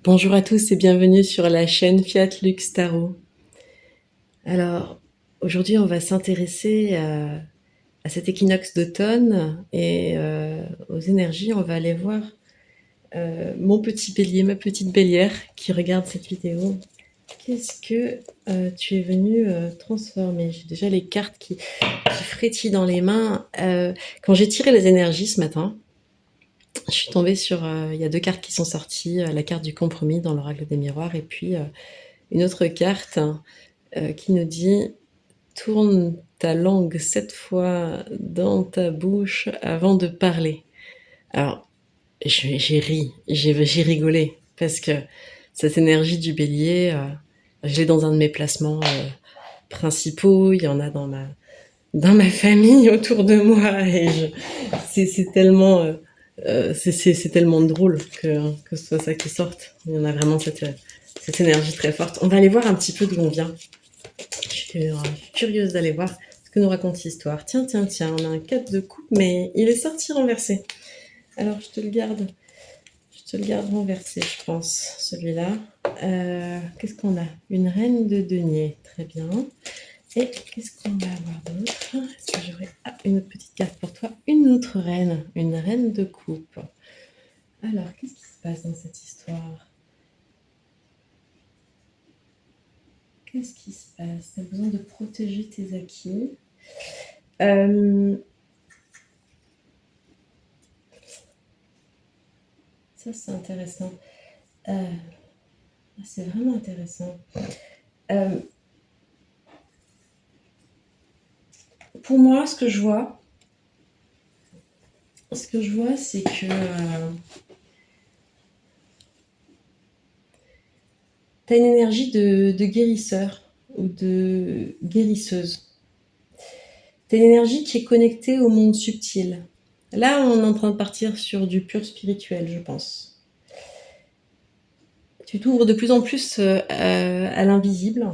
Bonjour à tous et bienvenue sur la chaîne Fiat Lux Tarot. Alors, aujourd'hui, on va s'intéresser à cet équinoxe d'automne et aux énergies. On va aller voir mon petit bélier, ma petite bélière qui regarde cette vidéo. Qu'est-ce que tu es venu transformer? J'ai déjà les cartes qui frétillent dans les mains. Quand j'ai tiré les énergies ce matin, je suis tombée sur... Il y a deux cartes qui sont sorties. La carte du compromis dans l'oracle des miroirs et puis une autre carte qui nous dit tourne ta langue 7 fois dans ta bouche avant de parler. Alors, j'ai ri, j'ai rigolé parce que cette énergie du bélier, je l'ai dans un de mes placements principaux. Il y en a dans ma famille autour de moi et c'est tellement c'est tellement drôle que ce soit ça qui sorte. Il y en a vraiment cette énergie très forte. On va aller voir un petit peu d'où on vient. Je suis curieuse d'aller voir ce que nous raconte l'histoire. Tiens, tiens, tiens, on a un 4 de coupe, mais il est sorti renversé. Alors, je te le garde renversé, je pense, celui-là. Qu'est-ce qu'on a? Une reine de denier, très bien. Et qu'est-ce qu'on va avoir d'autre? Est-ce que j'aurais une autre petite carte pour toi? Une autre reine, une reine de coupe. Alors, qu'est-ce qui se passe dans cette histoire? Qu'est-ce qui se passe? Tu as besoin de protéger tes acquis. Ça, c'est intéressant. C'est vraiment intéressant. Pour moi, ce que je vois, c'est que tu as une énergie de guérisseur ou de guérisseuse. Tu as une énergie qui est connectée au monde subtil. Là, on est en train de partir sur du pur spirituel, je pense. Tu t'ouvres de plus en plus à l'invisible.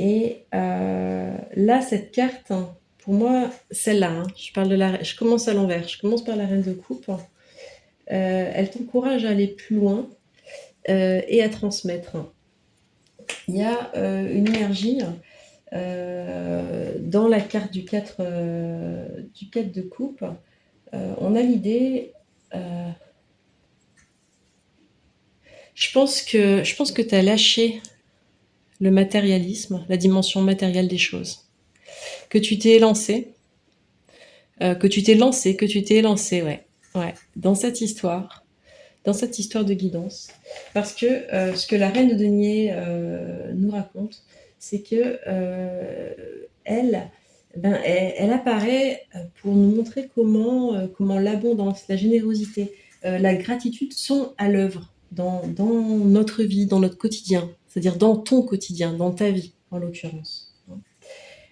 Et là, cette carte, pour moi, celle-là, je commence à l'envers, je commence par la reine de coupe. Elle t'encourage à aller plus loin et à transmettre. Il y a une énergie dans la carte du 4 de coupe. On a l'idée... je pense que tu as lâché le matérialisme, la dimension matérielle des choses. Que tu t'es lancé, ouais, dans cette histoire de guidance. Parce que ce que la reine de denier nous raconte, c'est que elle apparaît pour nous montrer comment l'abondance, la générosité, la gratitude sont à l'œuvre dans notre vie, dans notre quotidien, c'est-à-dire dans ton quotidien, dans ta vie en l'occurrence.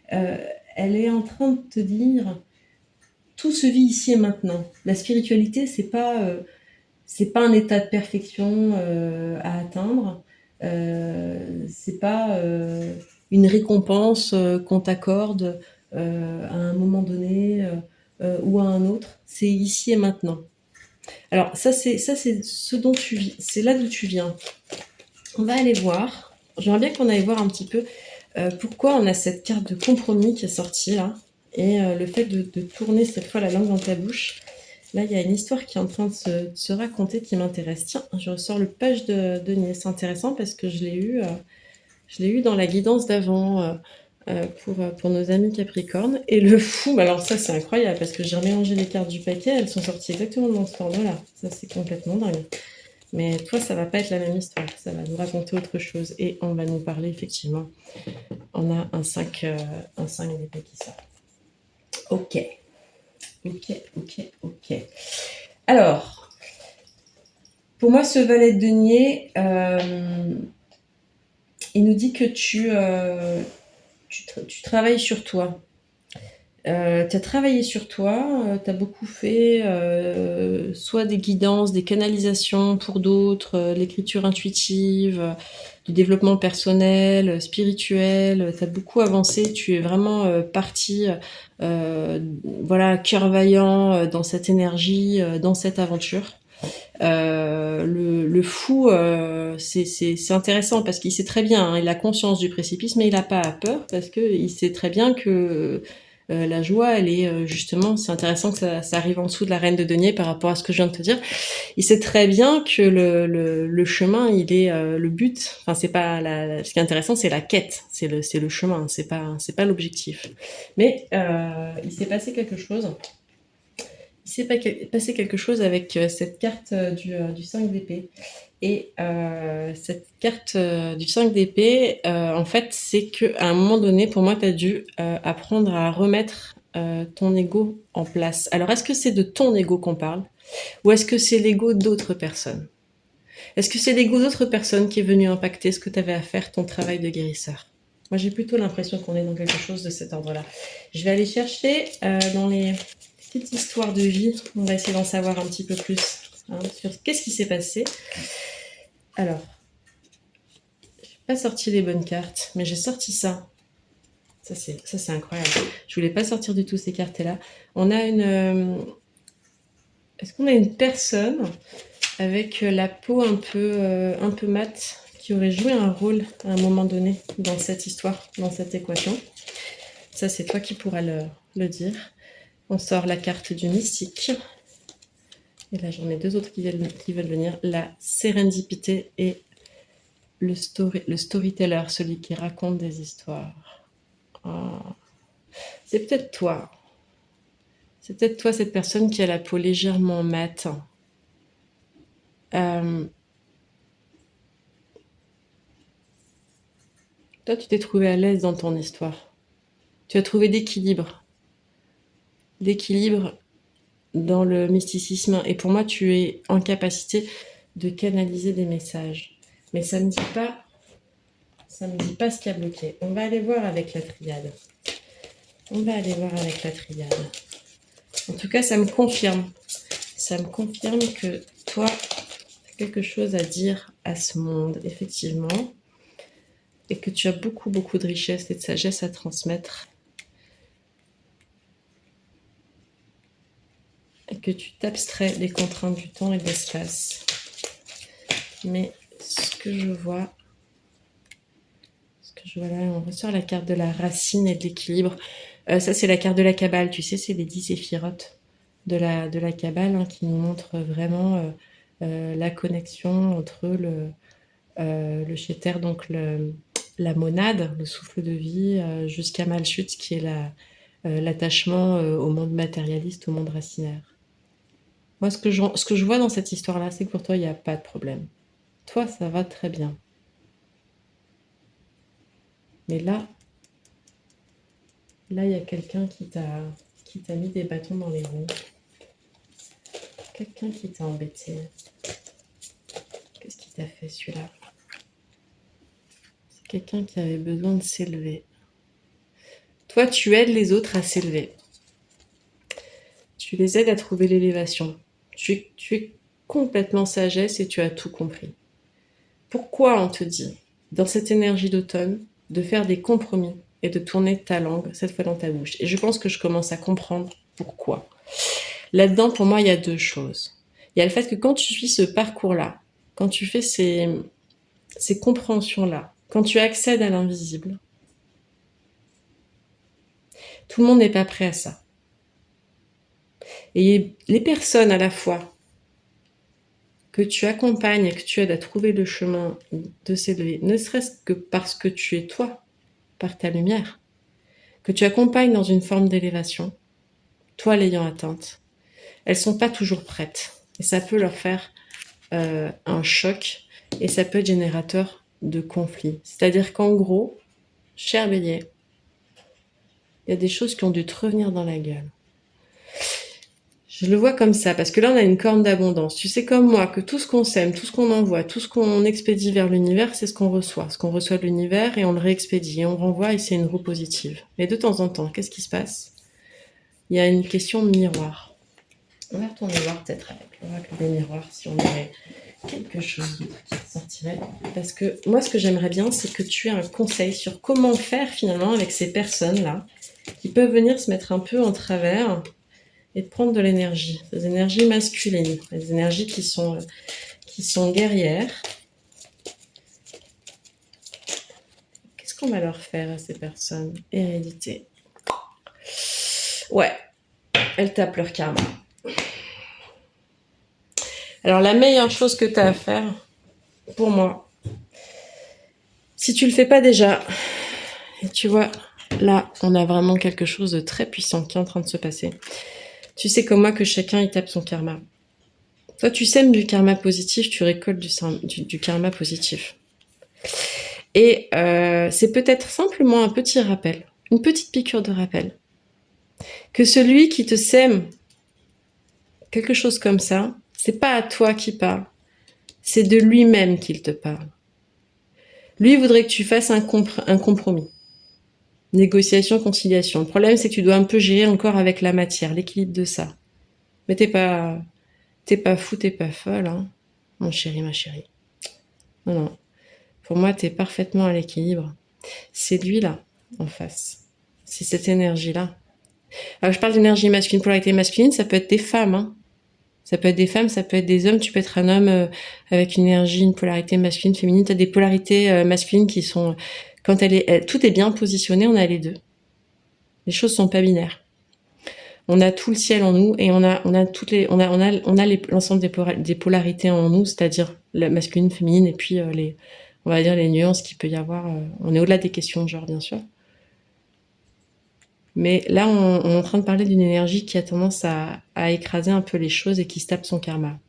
Elle est en train de te dire tout se vit ici et maintenant. La spiritualité, c'est pas un état de perfection à atteindre. C'est pas une récompense qu'on t'accorde à un moment donné ou à un autre. C'est ici et maintenant. Alors ça c'est ce dont tu vis, c'est là d'où tu viens. On va aller voir. J'aimerais bien qu'on aille voir un petit peu pourquoi on a cette carte de compromis qui est sortie là et le fait de tourner cette fois la langue dans ta bouche. Là, il y a une histoire qui est en train de se raconter qui m'intéresse. Tiens, je ressors le page de denier. C'est intéressant parce que je l'ai eu dans la guidance d'avant pour nos amis Capricorne. Et le fou, alors ça c'est incroyable parce que j'ai remélangé les cartes du paquet, elles sont sorties exactement dans ce ordre-là. Ça c'est complètement dingue. Mais toi, ça va pas être la même histoire. Ça va nous raconter autre chose. Et on va nous parler effectivement. On a un 5 d'épée qui sort. Ok. Alors, pour moi, ce valet de denier, il nous dit que tu travailles sur toi. Tu as travaillé sur toi, tu as beaucoup fait soit des guidances, des canalisations pour d'autres, l'écriture intuitive, du développement personnel, spirituel, tu as beaucoup avancé, tu es vraiment parti voilà, cœur vaillant dans cette énergie, dans cette aventure. Le fou, c'est intéressant parce qu'il sait très bien, hein, il a conscience du précipice, mais il n'a pas peur parce qu'il sait très bien que la joie, elle est justement, c'est intéressant que ça arrive en dessous de la reine de denier par rapport à ce que je viens de te dire. Il sait très bien que le chemin, il est le but. Enfin, c'est pas ce qui est intéressant, c'est la quête, c'est le chemin, c'est pas l'objectif. Mais il s'est passé quelque chose. Il s'est passé quelque chose avec cette carte du 5 d'épée. Et cette carte du 5 d'épée, en fait, c'est qu'à un moment donné, pour moi, tu as dû apprendre à remettre ton ego en place. Alors, est-ce que c'est de ton ego qu'on parle ou est-ce que c'est l'ego d'autres personnes? Est-ce que c'est l'ego d'autres personnes qui est venu impacter ce que tu avais à faire, ton travail de guérisseur? Moi, j'ai plutôt l'impression qu'on est dans quelque chose de cet ordre-là. Je vais aller chercher dans les petites histoires de vie. On va essayer d'en savoir un petit peu plus sur qu'est-ce qui s'est passé. Alors, j'ai pas sorti les bonnes cartes, mais j'ai sorti ça. Ça, c'est incroyable. Je voulais pas sortir du tout ces cartes-là. On a une... Est-ce qu'on a une personne avec la peau un peu mate qui aurait joué un rôle à un moment donné dans cette histoire, dans cette équation? Ça, c'est toi qui pourras le dire. On sort la carte du mystique. Et là, j'en ai deux autres qui veulent venir. La sérendipité et le storyteller, celui qui raconte des histoires. Oh. C'est peut-être toi. C'est peut-être toi, cette personne qui a la peau légèrement mate. Toi, tu t'es trouvé à l'aise dans ton histoire. Tu as trouvé d'équilibre. D'équilibre dans le mysticisme. Et pour moi, tu es en capacité de canaliser des messages. Mais ça me dit pas ce qui a bloqué. On va aller voir avec la triade. En tout cas, ça me confirme. Ça me confirme que toi, tu as quelque chose à dire à ce monde, effectivement. Et que tu as beaucoup, beaucoup de richesse et de sagesse à transmettre. Et que tu t'abstrais des contraintes du temps et de l'espace. Mais ce que je vois là, on ressort la carte de la racine et de l'équilibre. Ça, c'est la carte de la Kabbale, tu sais, c'est les 10 séphirotes de la Kabbale qui nous montrent vraiment la connexion entre le Sheter, donc la monade, le souffle de vie, jusqu'à Malchut, qui est l'attachement au monde matérialiste, au monde racinaire. Moi, ce que je vois dans cette histoire-là, c'est que pour toi, il n'y a pas de problème. Toi, ça va très bien. Mais là, il y a quelqu'un qui t'a mis des bâtons dans les roues. Quelqu'un qui t'a embêté. Qu'est-ce qu'il t'a fait, celui-là? C'est quelqu'un qui avait besoin de s'élever. Toi, tu aides les autres à s'élever. Tu les aides à trouver l'élévation. Tu es complètement sagesse et tu as tout compris. Pourquoi on te dit, dans cette énergie d'automne, de faire des compromis et de tourner ta langue, cette fois dans ta bouche? Et je pense que je commence à comprendre pourquoi. Là-dedans, pour moi, il y a deux choses. Il y a le fait que quand tu suis ce parcours-là, quand tu fais ces compréhensions-là, quand tu accèdes à l'invisible, tout le monde n'est pas prêt à ça. Et les personnes à la fois que tu accompagnes et que tu aides à trouver le chemin de s'élever, ne serait-ce que parce que tu es toi, par ta lumière, que tu accompagnes dans une forme d'élévation, toi l'ayant atteinte, elles sont pas toujours prêtes. Et ça peut leur faire un choc et ça peut être générateur de conflits. C'est-à-dire qu'en gros, cher Bélier, il y a des choses qui ont dû te revenir dans la gueule. Je le vois comme ça, parce que là, on a une corne d'abondance. Tu sais comme moi que tout ce qu'on sème, tout ce qu'on envoie, tout ce qu'on expédie vers l'univers, c'est ce qu'on reçoit. Ce qu'on reçoit de l'univers et on le réexpédie et on renvoie et c'est une roue positive. Mais de temps en temps, qu'est-ce qui se passe? Il y a une question de miroir. On va retourner voir peut-être avec l'oracle des miroirs si on aurait quelque chose d'autre qui sortirait. Parce que moi, ce que j'aimerais bien, c'est que tu aies un conseil sur comment faire finalement avec ces personnes-là qui peuvent venir se mettre un peu en travers et de prendre de l'énergie, des énergies masculines, des énergies qui sont guerrières. Qu'est-ce qu'on va leur faire à ces personnes? Hérédité. Ouais, elles tapent leur karma. Alors la meilleure chose que tu as à faire, pour moi, si tu le fais pas déjà, et tu vois, là, on a vraiment quelque chose de très puissant qui est en train de se passer. Tu sais comme moi que chacun il tape son karma. Toi, tu sèmes du karma positif, tu récoltes du karma positif. Et c'est peut-être simplement un petit rappel, une petite piqûre de rappel, que celui qui te sème quelque chose comme ça, c'est pas à toi qui parle, c'est de lui-même qu'il te parle. Lui voudrait que tu fasses un compromis. Négociation, conciliation. Le problème, c'est que tu dois un peu gérer encore avec la matière, l'équilibre de ça. Mais t'es pas fou, t'es pas folle, hein, mon chéri, ma chérie. Non, non. Pour moi, t'es parfaitement à l'équilibre. C'est lui, là, en face. C'est cette énergie-là. Alors, je parle d'énergie masculine, polarité masculine, ça peut être des femmes, hein. Ça peut être des femmes, ça peut être des hommes. Tu peux être un homme avec une énergie, une polarité masculine, féminine. Tu as des polarités masculines qui sont... Quand tout est bien positionné, on a les deux. Les choses sont pas binaires. On a tout le ciel en nous et on a l'ensemble des polarités en nous, c'est-à-dire la masculine, féminine et puis on va dire les nuances qu'il peut y avoir. On est au-delà des questions de genre, bien sûr. Mais là, on est en train de parler d'une énergie qui a tendance à écraser un peu les choses et qui se tape son karma.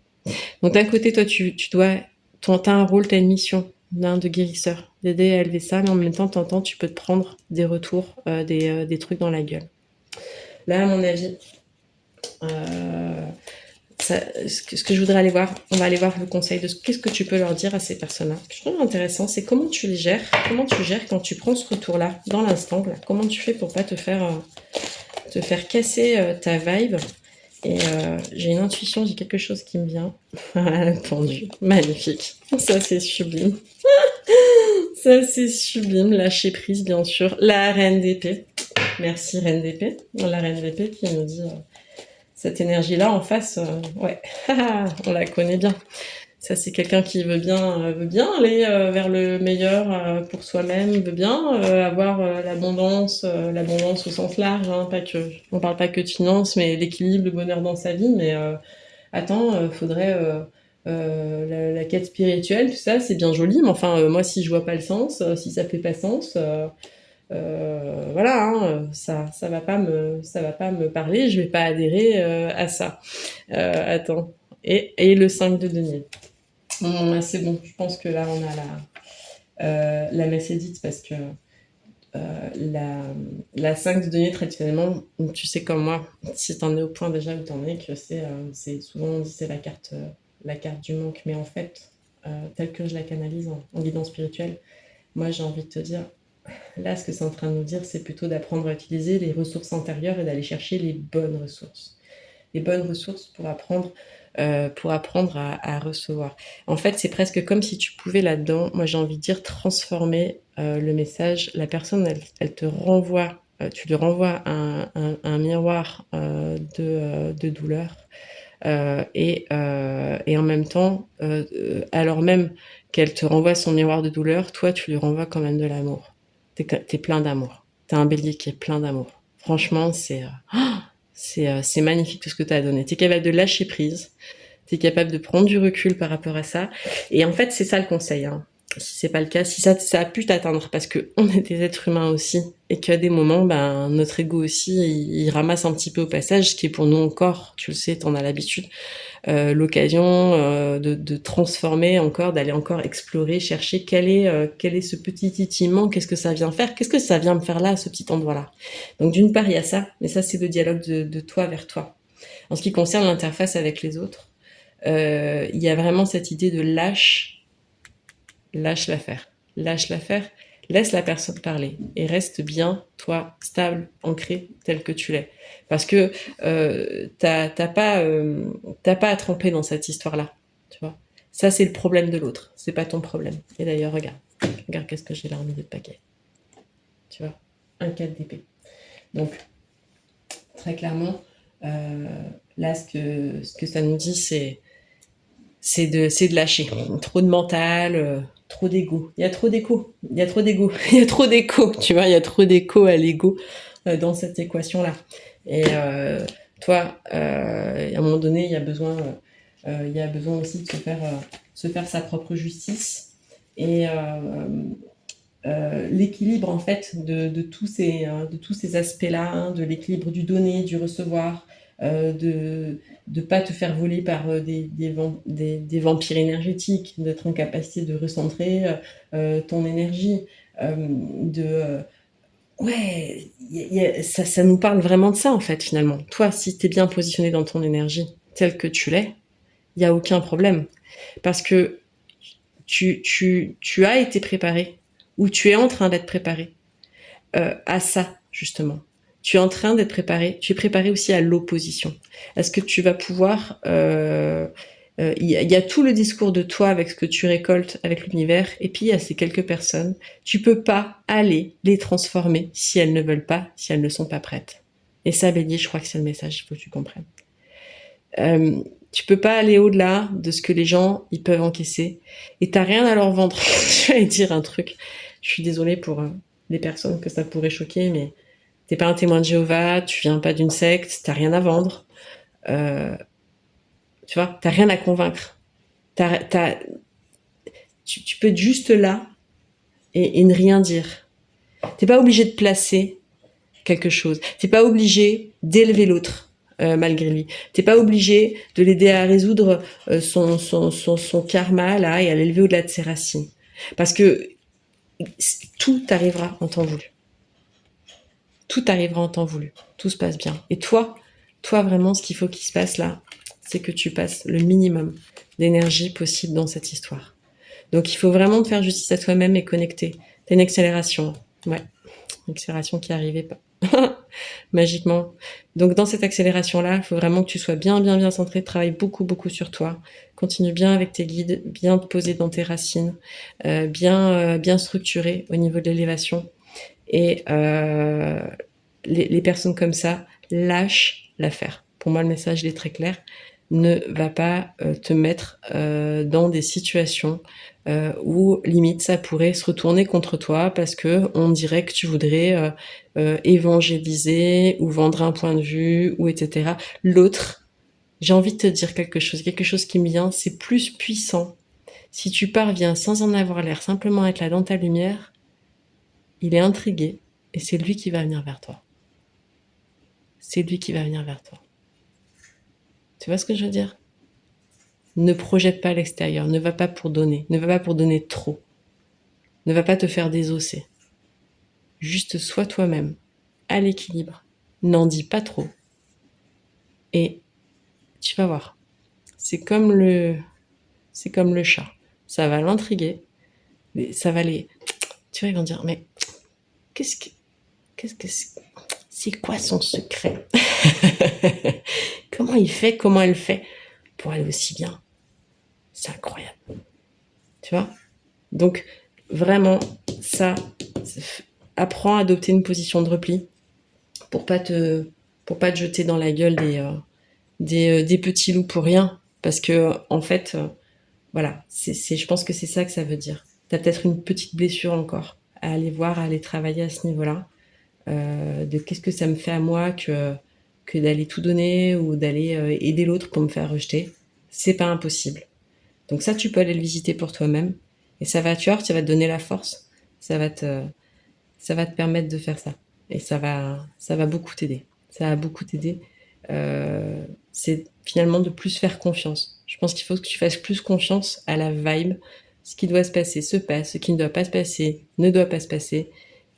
Donc d'un côté, toi, t'as un rôle, t'as une mission de guérisseur, d'aider à élever ça, mais en même temps, tu peux te prendre des retours, des trucs dans la gueule. Là, à mon avis, ce que je voudrais aller voir, on va aller voir le conseil de qu'est-ce que tu peux leur dire à ces personnes-là. Ce que je trouve intéressant, c'est comment tu les gères, comment tu gères quand tu prends ce retour-là, dans l'instant, là, comment tu fais pour pas te faire casser ta vibe. Et j'ai une intuition, j'ai quelque chose qui me vient. Pendu, magnifique. Ça c'est sublime. Ça c'est sublime. Lâcher prise, bien sûr. La reine d'épée. Merci reine d'épée. La reine d'épée qui nous dit cette énergie-là en face. Ouais, on la connaît bien. Ça c'est quelqu'un qui veut bien aller vers le meilleur pour soi-même, veut bien avoir l'abondance au sens large, hein, pas que on parle pas que de finances, mais l'équilibre, le bonheur dans sa vie. Mais faudrait la quête spirituelle, tout ça, c'est bien joli, mais enfin moi si je vois pas le sens, si ça fait pas sens, voilà, hein, ça va pas me parler, je vais pas adhérer à ça. Attends, et le 5 de denier. C'est bon, je pense que là on a la messe est dite parce que la 5 de denier traditionnellement, tu sais comme moi, si t'en es au point déjà où t'en es, que c'est souvent on dit c'est la carte du manque, mais en fait, telle que je la canalise en guidance spirituelle, moi j'ai envie de te dire, là ce que c'est en train de nous dire, c'est plutôt d'apprendre à utiliser les ressources intérieures et d'aller chercher les bonnes ressources. Les bonnes ressources pour apprendre à recevoir. En fait, c'est presque comme si tu pouvais là-dedans, moi j'ai envie de dire, transformer le message. La personne, elle te renvoie, tu lui renvoies un miroir de douleur. Et en même temps, alors même qu'elle te renvoie son miroir de douleur, toi, tu lui renvoies quand même de l'amour. T'es plein d'amour. T'as un bélier qui est plein d'amour. Franchement, c'est magnifique tout ce que tu as donné. Tu es capable de lâcher prise, tu es capable de prendre du recul par rapport à ça. Et en fait, c'est ça le conseil. Hein. Si c'est pas le cas, si ça a pu t'atteindre, parce que on est des êtres humains aussi, et qu'à des moments, notre ego aussi, il ramasse un petit peu au passage, ce qui est pour nous encore, tu le sais, t'en as l'habitude, l'occasion de transformer encore, d'aller encore explorer, chercher quel est ce petit titillement, qu'est-ce que ça vient faire, qu'est-ce que ça vient me faire là, à ce petit endroit-là. Donc d'une part, il y a ça, mais ça, c'est le dialogue de toi vers toi. En ce qui concerne l'interface avec les autres, il y a vraiment cette idée de lâche l'affaire, laisse la personne parler et reste bien, toi, stable, ancré, tel que tu l'es. Parce que t'as pas à tremper dans cette histoire-là, tu vois. Ça, c'est le problème de l'autre, c'est pas ton problème. Et d'ailleurs, regarde qu'est-ce que j'ai là en milieu de paquet. Tu vois, un 4 d'épée. Donc, très clairement, Là, ce que ça nous dit, c'est de lâcher. Trop de mental, trop d'ego. Il y a trop d'écho. Il y a trop d'égo. Il y a trop d'écho. Tu vois, il y a trop d'écho à l'ego dans cette équation-là. Et toi, à un moment donné, il y a besoin aussi de se faire sa propre justice. Et l'équilibre en fait de tous ces aspects-là, hein, de l'équilibre du donner, du recevoir, de ne pas te faire voler par des vampires énergétiques, d'être en capacité de recentrer ton énergie, ouais, ça nous parle vraiment de ça en fait finalement. Toi, si tu es bien positionné dans ton énergie telle que tu l'es, il n'y a aucun problème. Parce que tu as été préparé, ou tu es en train d'être préparé à ça, justement. Tu es en train d'être préparé, tu es préparé aussi à l'opposition. Est-ce que tu vas pouvoir... y a tout le discours de toi avec ce que tu récoltes avec l'univers, et puis il y a ces quelques personnes. Tu peux pas aller les transformer si elles ne veulent pas, si elles ne sont pas prêtes. Et ça, Bélier, je crois que c'est le message, il faut que tu comprennes. Tu peux pas aller au-delà de ce que les gens ils peuvent encaisser, et t'as rien à leur vendre. Je vais dire un truc. Je suis désolée pour les personnes que ça pourrait choquer, mais t'es pas un témoin de Jéhovah, tu viens pas d'une secte, t'as rien à vendre. Euh, Tu vois, t'as rien à convaincre. T'as, t'as, tu peux être juste là et ne rien dire. T'es pas obligé de placer quelque chose. T'es pas obligé d'élever l'autre malgré lui. T'es pas obligé de l'aider à résoudre son karma là et à l'élever au-delà de ses racines. Parce que tout arrivera en temps voulu. Tout arrivera en temps voulu. Tout se passe bien. Et toi vraiment, ce qu'il faut qu'il se passe là, c'est que tu passes le minimum d'énergie possible dans cette histoire. Donc il faut vraiment te faire justice à toi-même et connecter. T'as une accélération. Ouais, une accélération qui arrivait pas. Magiquement. Donc dans cette accélération-là, il faut vraiment que tu sois bien centré, travaille beaucoup sur toi, continue bien avec tes guides, bien te poser dans tes racines, bien structuré au niveau de l'élévation. Et les personnes comme ça, lâche l'affaire. Pour moi, le message il est très clair. Ne va pas te mettre dans des situations où limite ça pourrait se retourner contre toi parce que on dirait que tu voudrais évangéliser ou vendre un point de vue ou etc. L'autre, j'ai envie de te dire quelque chose qui me vient, c'est plus puissant. Si tu parviens sans en avoir l'air, simplement être là dans ta lumière, il est intrigué et c'est lui qui va venir vers toi. C'est lui qui va venir vers toi. Tu vois ce que je veux dire? Ne projette pas à l'extérieur, ne va pas pour donner, ne va pas pour donner trop, ne va pas te faire désosser. Juste sois toi-même, à l'équilibre, n'en dis pas trop, et tu vas voir. C'est comme le chat. Ça va l'intriguer, ça va les, tu vois, ils vont dire, mais qu'est-ce que, qu'est-ce que c'est quoi son secret? Comment il fait, comment elle fait pour aller aussi bien? C'est incroyable. Tu vois? Donc, vraiment, ça, apprends à adopter une position de repli pour pas te jeter dans la gueule des petits loups pour rien. Parce que, en fait, voilà, je pense que c'est ça que ça veut dire. T'as peut-être une petite blessure encore à aller voir, à aller travailler à ce niveau-là. De qu'est-ce que ça me fait à moi que d'aller tout donner ou d'aller aider l'autre pour me faire rejeter. C'est pas impossible. Donc ça, tu peux aller le visiter pour toi-même. Et ça va, tu vois, ça va te donner la force. Ça va te, ça va te permettre de faire ça. Et ça va beaucoup t'aider. Ça va beaucoup t'aider. C'est finalement de plus faire confiance. Je pense qu'il faut que tu fasses plus confiance à la vibe. Ce qui doit se passer se passe. Ce qui ne doit pas se passer ne doit pas se passer.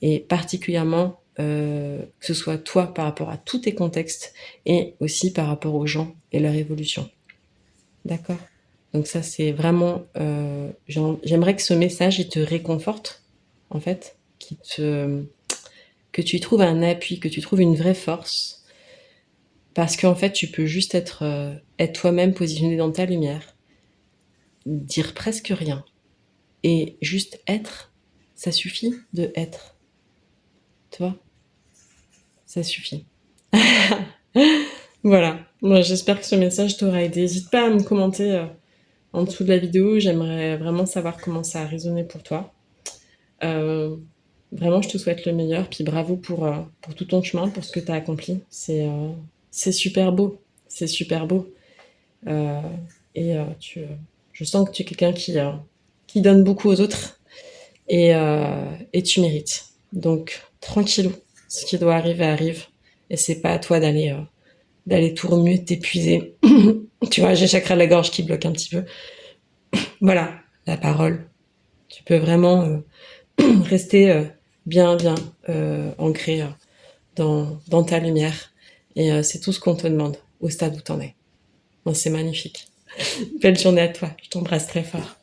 Et particulièrement, que ce soit toi par rapport à tous tes contextes et aussi par rapport aux gens et leur évolution. D'accord. Donc ça, c'est vraiment... j'aimerais que ce message, il te réconforte, en fait, que tu y trouves un appui, que tu trouves une vraie force, parce qu'en fait, tu peux juste être toi-même positionné dans ta lumière, dire presque rien, et juste être. Ça suffit de être. Tu vois? Ça suffit. Voilà. Moi, j'espère que ce message t'aura aidé. N'hésite pas à me commenter en dessous de la vidéo. J'aimerais vraiment savoir comment ça a résonné pour toi. Euh, Vraiment, je te souhaite le meilleur. Puis bravo pour tout ton chemin, pour ce que tu as accompli. C'est super beau. C'est super beau. Euh, et je sens que tu es quelqu'un qui donne beaucoup aux autres et tu mérites. Donc, tranquillou. Ce qui doit arriver arrive. Et c'est pas à toi d'aller tout remuer, t'épuiser. Tu vois, j'ai le chakra de la gorge qui bloque un petit peu. Voilà, la parole. Tu peux vraiment rester bien ancré dans ta lumière. Et c'est tout ce qu'on te demande au stade où t'en es. Bon, c'est magnifique. Belle journée à toi. Je t'embrasse très fort.